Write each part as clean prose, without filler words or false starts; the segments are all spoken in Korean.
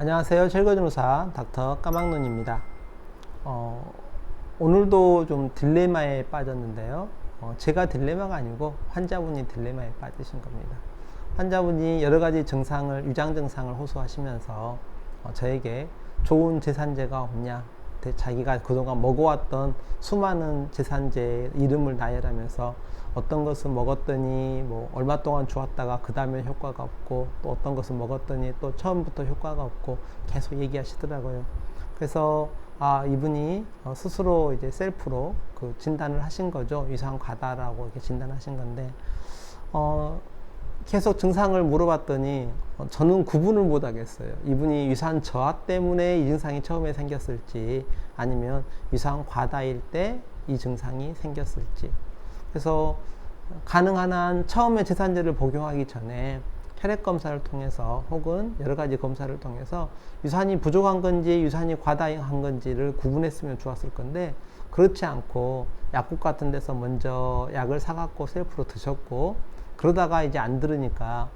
안녕하세요. 철거정사 닥터 까막눈입니다. 오늘도 좀 딜레마에 빠졌는데요. 제가 딜레마가 아니고 환자분이 딜레마에 빠지신 겁니다. 환자분이 여러 가지 증상을, 위장 증상을 호소하시면서 저에게 좋은 제산제가 없냐, 자기가 그동안 먹어왔던 수많은 제산제 이름을 나열하면서 어떤 것은 먹었더니 뭐 얼마 동안 좋았다가 그 다음에 효과가 없고, 또 어떤 것은 먹었더니 또 처음부터 효과가 없고 계속 얘기하시더라고요. 그래서 이분이 스스로 이제 셀프로 그 진단을 하신 거죠. 위산과다라고 이렇게 진단하신 건데, 계속 증상을 물어봤더니 저는 구분을 못 하겠어요. 이분이 위산 저하 때문에 이 증상이 처음에 생겼을지, 아니면 위산 과다일 때 이 증상이 생겼을지. 그래서 가능한 한 처음에 제산제를 복용하기 전에 혈액 검사를 통해서 혹은 여러 가지 검사를 통해서 유산이 부족한 건지 유산이 과다한 건지를 구분했으면 좋았을 건데, 그렇지 않고 약국 같은 데서 먼저 약을 사갖고 셀프로 드셨고, 그러다가 이제 안 들으니까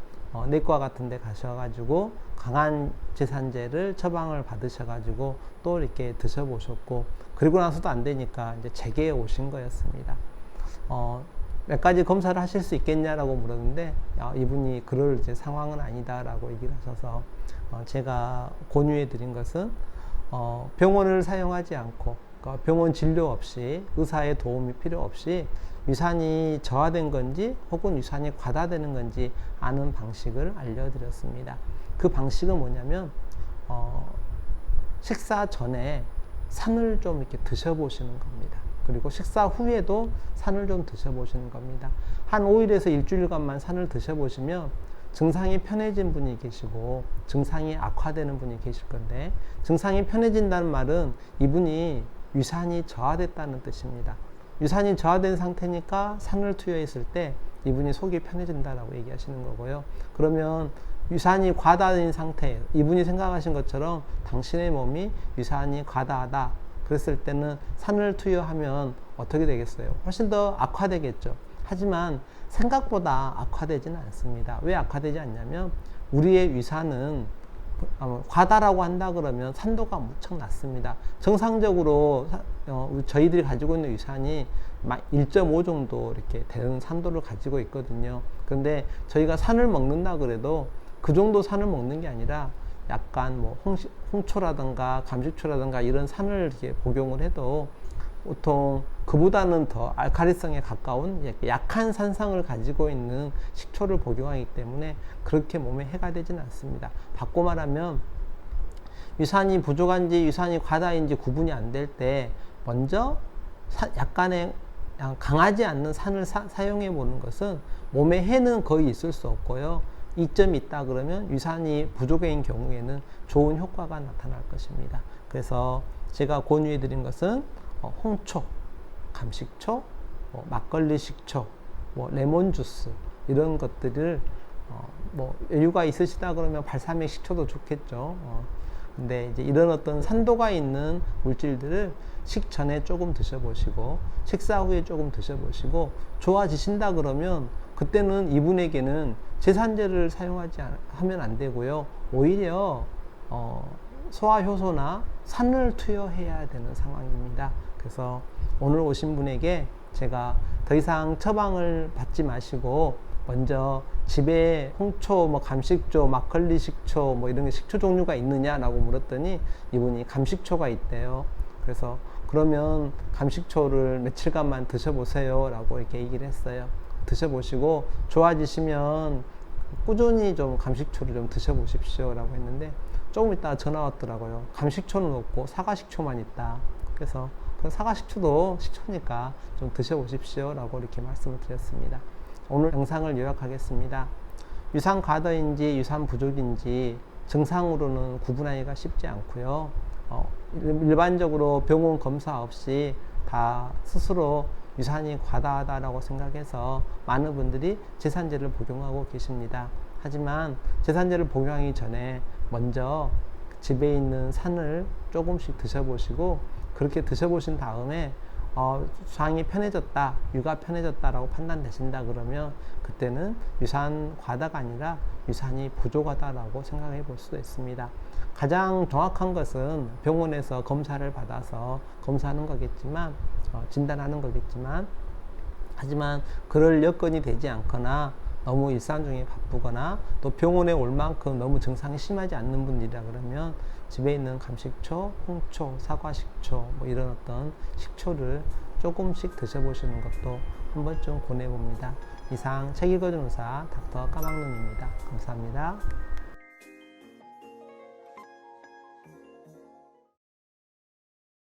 내과 같은 데 가셔가지고 강한 제산제를 처방을 받으셔가지고 또 이렇게 드셔보셨고, 그리고 나서도 안 되니까 이제 재계에 오신 거였습니다. 몇 가지 검사를 하실 수 있겠냐라고 물었는데, 이분이 그럴 이제 상황은 아니다라고 얘기를 하셔서 제가 권유해 드린 것은 병원을 사용하지 않고, 그러니까 병원 진료 없이, 의사의 도움이 필요 없이 위산이 저하된 건지 혹은 위산이 과다되는 건지 아는 방식을 알려드렸습니다. 그 방식은 뭐냐면 식사 전에 산을 좀 이렇게 드셔보시는 겁니다. 그리고 식사 후에도 산을 좀 드셔보시는 겁니다. 한 5일에서 일주일간만 산을 드셔보시면 증상이 편해진 분이 계시고 증상이 악화되는 분이 계실 건데, 증상이 편해진다는 말은 이분이 위산이 저하됐다는 뜻입니다. 위산이 저하된 상태니까 산을 투여했을 때 이분이 속이 편해진다라고 얘기하시는 거고요. 그러면 위산이 과다된 상태, 이분이 생각하신 것처럼 당신의 몸이 위산이 과다하다 그랬을 때는 산을 투여하면 어떻게 되겠어요? 훨씬 더 악화되겠죠. 하지만 생각보다 악화되지는 않습니다. 왜 악화되지 않냐면, 우리의 위산은 과다라고 한다 그러면 산도가 무척 낮습니다. 정상적으로 저희들이 가지고 있는 위산이 1.5 정도 이렇게 되는 산도를 가지고 있거든요. 그런데 저희가 산을 먹는다 그래도 그 정도 산을 먹는 게 아니라 약간 뭐 홍초라든가 감식초라든가 이런 산을 이렇게 복용을 해도 보통 그보다는 더 알칼리성에 가까운 약한 산성을 가지고 있는 식초를 복용하기 때문에 그렇게 몸에 해가 되지는 않습니다. 바꿔 말하면 위산이 부족한지 위산이 과다인지 구분이 안 될 때 먼저 약간의 강하지 않는 산을 사용해 보는 것은 몸에 해는 거의 있을 수 없고요. 이점이 있다 그러면 위산이 부족인 경우에는 좋은 효과가 나타날 것입니다. 그래서 제가 권유해 드린 것은 홍초, 감식초, 막걸리 식초, 레몬 주스 이런 것들을 여유가 있으시다 그러면 발사믹 식초도 좋겠죠. 근데 이제 이런 어떤 산도가 있는 물질들을 식전에 조금 드셔보시고 식사 후에 조금 드셔보시고 좋아지신다 그러면 그때는 이분에게는 제산제를 하면 안 되고요. 오히려 소화효소나 산을 투여해야 되는 상황입니다. 그래서 오늘 오신 분에게 제가 더 이상 처방을 받지 마시고 먼저 집에 홍초, 감식초, 막걸리 식초, 이런 식초 종류가 있느냐라고 물었더니 이분이 감식초가 있대요. 그래서 그러면 감식초를 며칠간만 드셔보세요 라고 이렇게 얘기를 했어요. 드셔보시고 좋아지시면 꾸준히 좀 감식초를 좀 드셔보십시오 라고 했는데, 조금 있다가 전화 왔더라고요. 감식초는 없고 사과식초만 있다. 그래서 그 사과식초도 식초니까 좀 드셔보십시오 라고 이렇게 말씀을 드렸습니다. 오늘 영상을 요약하겠습니다. 위산 과다인지 위산 부족인지 증상으로는 구분하기가 쉽지 않고요. 일반적으로 병원 검사 없이 다 스스로 위산이 과다하다라고 생각해서 많은 분들이 제산제를 복용하고 계십니다. 하지만 제산제를 복용하기 전에 먼저 집에 있는 산을 조금씩 드셔보시고, 그렇게 드셔보신 다음에 상이 편해졌다, 위가 편해졌다라고 판단되신다 그러면 그때는 유산 과다가 아니라 유산이 부족하다라고 생각해 볼 수도 있습니다. 가장 정확한 것은 병원에서 검사를 받아서 검사하는 거겠지만, 진단하는 거겠지만, 하지만 그럴 여건이 되지 않거나 너무 일상 중에 바쁘거나 또 병원에 올 만큼 너무 증상이 심하지 않는 분들이라 그러면 집에 있는 감식초, 홍초, 사과식초 뭐 이런 어떤 식초를 조금씩 드셔보시는 것도 한 번쯤 권해봅니다. 이상 책 읽어주는 의사 닥터 까막눈입니다. 감사합니다.